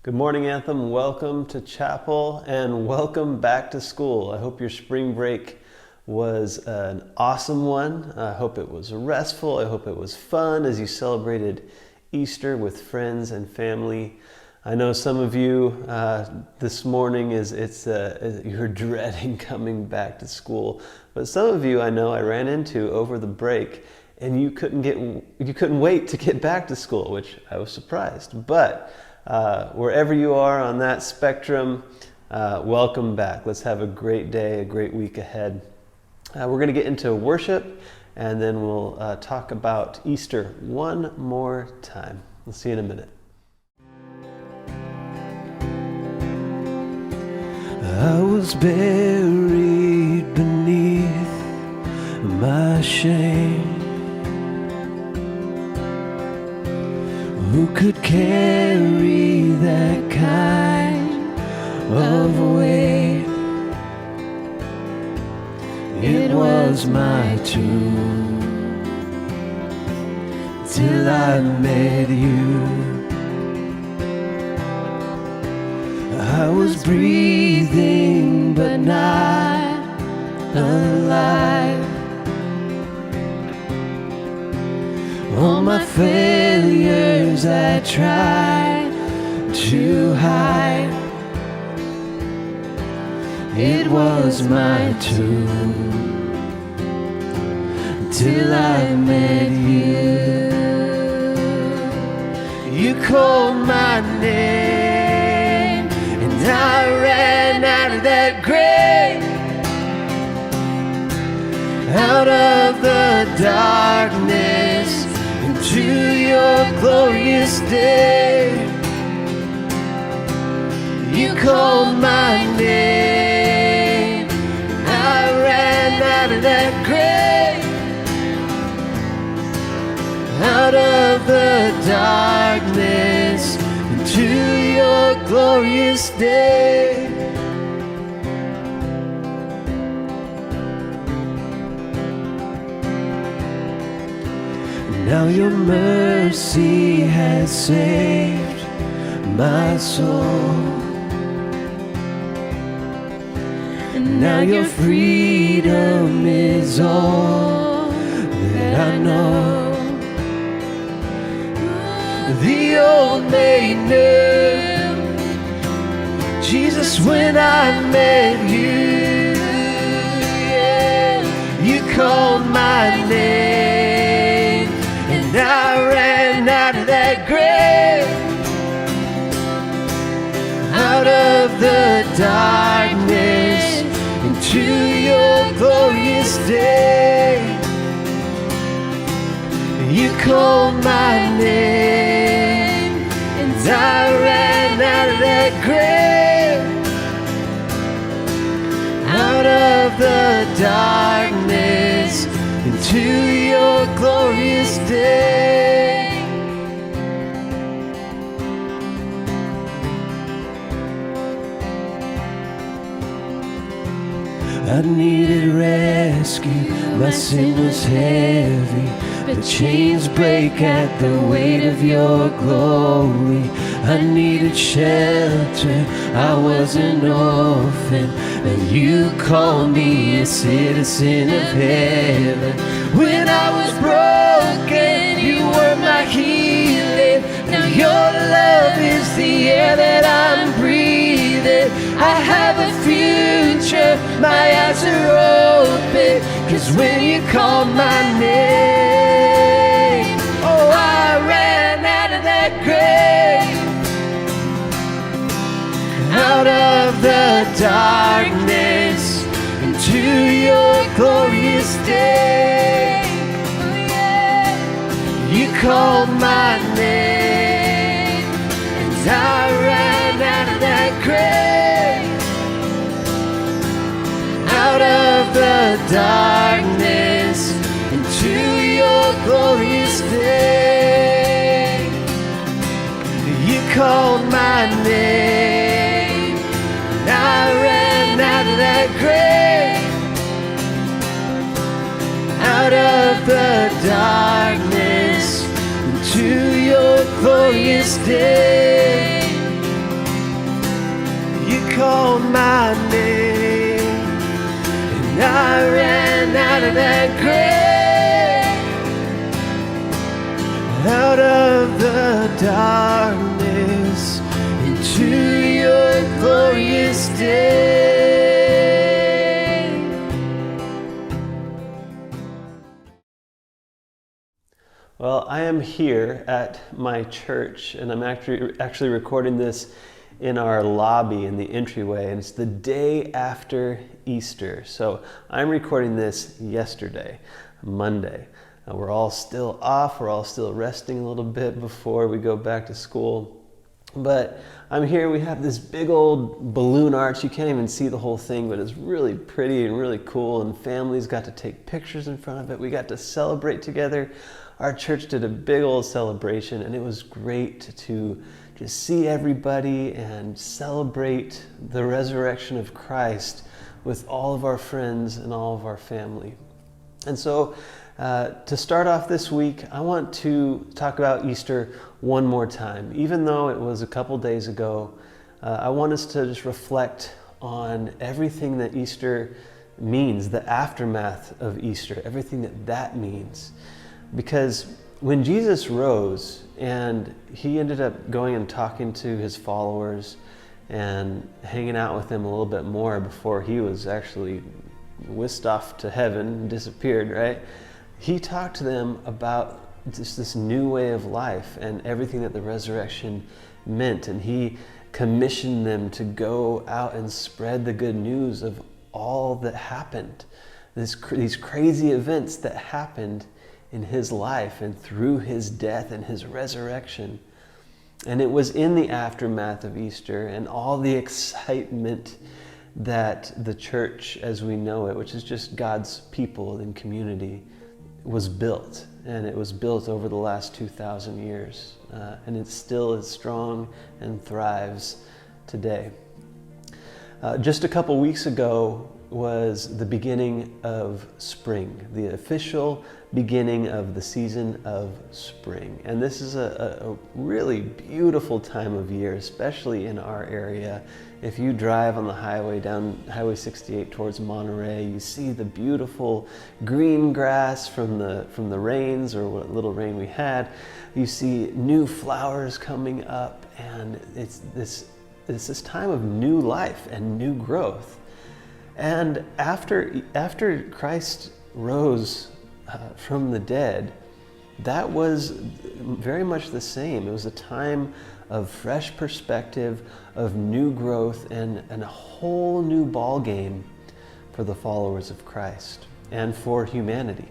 Good morning, Anthem. Welcome to chapel and welcome back to school. I hope your spring break was an awesome one. I hope it was restful. I hope it was fun as you celebrated Easter with friends and family. I know some of you this morning you're dreading coming back to school, but some of you I know I ran into over the break and you couldn't wait to get back to school, which I was surprised. But wherever you are on that spectrum, welcome back. Let's have a great day, a great week ahead. We're going to get into worship, and then we'll talk about Easter one more time. We'll see you in a minute. I was buried beneath my shame. Who could carry that kind of weight? It was my tomb till I met you. I was breathing but not alive. All my failures I tried to hide. It was my tomb till I met you. You called my name and I ran out of that grave, out of the darkness into your glorious day. You called my name, I ran out of that grave, out of the darkness into your glorious day. Now your mercy has saved my soul, and now your freedom is all that I know. The old made new, Jesus, when I met you, yeah. You called my name and I ran out of that grave, out of the darkness into your glorious day. You called my name and I ran out of that grave, out of the darkness into your glorious day. I needed rescue, my sin was heavy. The chains break at the weight of your glory. I needed shelter, I was an orphan, and you called me a citizen of heaven. When I was broken, you were my healing. Now your love is the air that I'm breathing. I have a future, my eyes are open, 'cause when you call my name, oh, I ran out of that grave, out of the darkness into your glorious day. Oh, yeah. You called my name and I ran out of that grave, out of the darkness into your glorious day. You called my name and I ran out of that grave, out of the darkness into your glorious day. called my name, and I ran out of that grave, out of the darkness, into your glorious day. Well, I am here at my church, and I'm actually recording this in our lobby in the entryway, and it's the day after Easter. So I'm recording this yesterday, Monday. We're all still off, we're all still resting a little bit before we go back to school. But I'm here, we have this big old balloon arch. You can't even see the whole thing, but it's really pretty and really cool, and families got to take pictures in front of it. We got to celebrate together. Our church did a big old celebration, and it was great to just see everybody and celebrate the resurrection of Christ with all of our friends and all of our family. And so to start off this week, I want to talk about Easter one more time. Even though it was a couple days ago, I want us to just reflect on everything that Easter means, the aftermath of Easter, everything that means. Because when Jesus rose and he ended up going and talking to his followers and hanging out with them a little bit more before he was actually whisked off to heaven and disappeared, right? He talked to them about just this new way of life and everything that the resurrection meant. And he commissioned them to go out and spread the good news of all that happened. These crazy events that happened in his life and through his death and his resurrection. And it was in the aftermath of Easter and all the excitement that the church as we know it, which is just God's people and community, was built. And it was built over the last 2,000 years. And it still is strong and thrives today. Just a couple weeks ago was the beginning of spring, the official beginning of the season of spring. And this is a really beautiful time of year, especially in our area. If you drive on the highway down Highway 68 towards Monterey, you see the beautiful green grass from the rains, or what little rain we had. You see new flowers coming up, and it's this time of new life and new growth. And after Christ rose from the dead, that was very much the same. It was a time of fresh perspective, of new growth, and a whole new ball game for the followers of Christ and for humanity.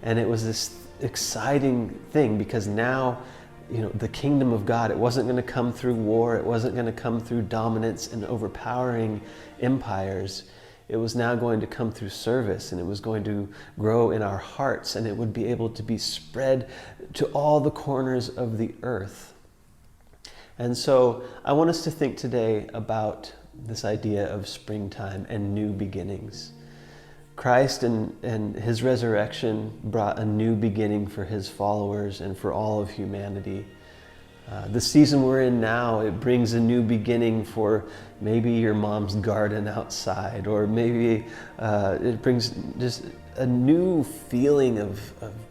And it was this exciting thing because now, the kingdom of God, it wasn't going to come through war, it wasn't going to come through dominance and overpowering empires. It was now going to come through service, and it was going to grow in our hearts, and it would be able to be spread to all the corners of the earth. And so I want us to think today about this idea of springtime and new beginnings. Christ and his resurrection brought a new beginning for his followers and for all of humanity. The season we're in now, it brings a new beginning for maybe your mom's garden outside, or maybe it brings just a new feeling of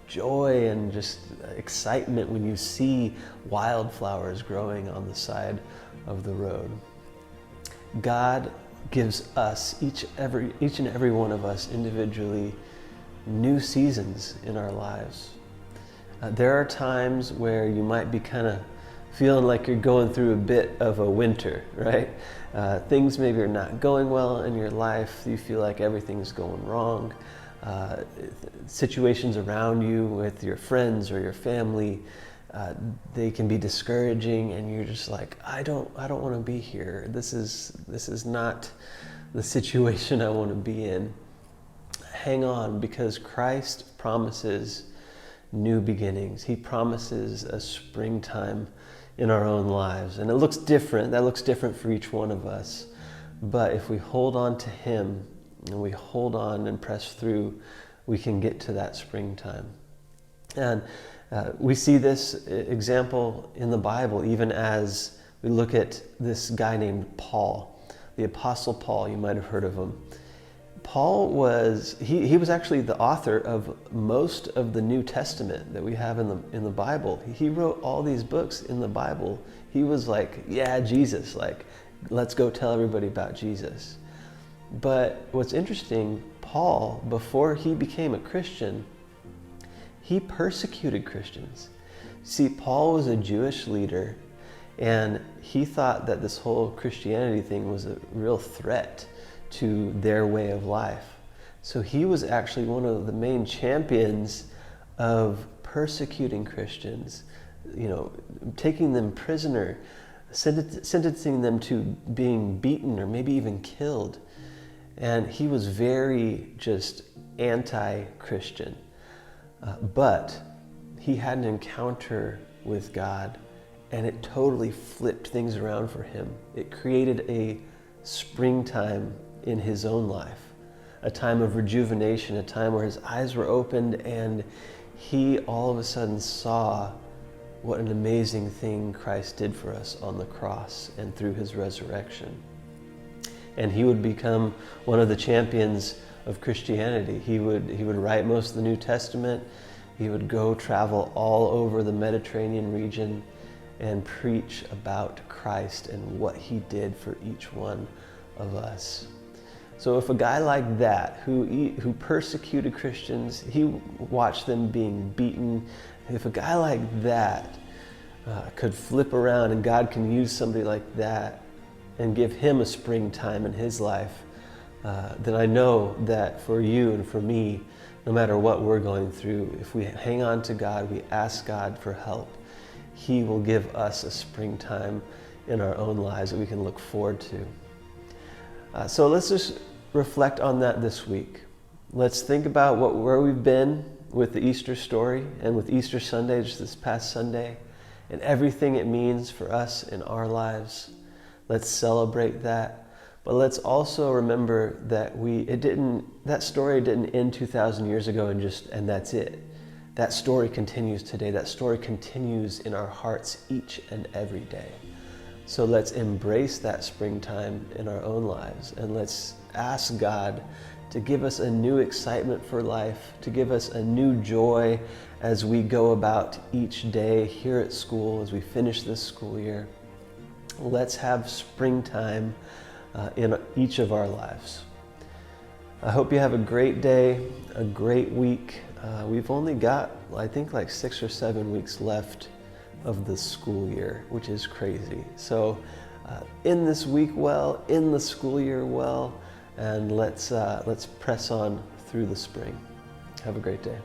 joy and just excitement when you see wildflowers growing on the side of the road. God gives us, each and every one of us individually, new seasons in our lives. There are times where you might be kind of feeling like you're going through a bit of a winter, right? Things maybe are not going well in your life. You feel like everything's going wrong. Situations around you with your friends or your family, they can be discouraging, and you're just like, I don't want to be here. This is not the situation I want to be in. Hang on, because Christ promises new beginnings. He promises a springtime in our own lives. And it looks different. That looks different for each one of us. But if we hold on to him and we hold on and press through, we can get to that springtime. And we see this example in the Bible, even as we look at this guy named Paul. the Apostle Paul. You might have heard of him. Paul was he was actually the author of most of the New Testament that we have in the Bible. He wrote all these books in the Bible. He was like, yeah, Jesus, like, let's go tell everybody about Jesus. But what's interesting, Paul, before he became a Christian, he persecuted Christians. See, Paul was a Jewish leader, and he thought that this whole Christianity thing was a real threat to their way of life. So he was actually one of the main champions of persecuting Christians, taking them prisoner, sentencing them to being beaten or maybe even killed. And he was very just anti-Christian. But he had an encounter with God, and it totally flipped things around for him. It created a springtime in his own life, a time of rejuvenation, a time where his eyes were opened and he all of a sudden saw what an amazing thing Christ did for us on the cross and through his resurrection. And he would become one of the champions of Christianity. He would write most of the New Testament. He would go travel all over the Mediterranean region and preach about Christ and what he did for each one of us. So if a guy like that, who persecuted Christians, he watched them being beaten, if a guy like that could flip around and God can use somebody like that and give him a springtime in his life, then I know that for you and for me, no matter what we're going through, if we hang on to God, we ask God for help, he will give us a springtime in our own lives that we can look forward to. So let's just reflect on that this week. Let's think about where we've been with the Easter story and with Easter Sunday, just this past Sunday, and everything it means for us in our lives. Let's celebrate that. But let's also remember that that story didn't end 2,000 years ago and that's it. That story continues today. That story continues in our hearts each and every day. So let's embrace that springtime in our own lives, and let's ask God to give us a new excitement for life, to give us a new joy as we go about each day here at school, as we finish this school year. Let's have springtime in each of our lives. I hope you have a great day, a great week. We've only got, I think, like 6 or 7 weeks left of the school year, which is crazy. So in this week well, in the school year well, and let's press on through the spring. Have a great day.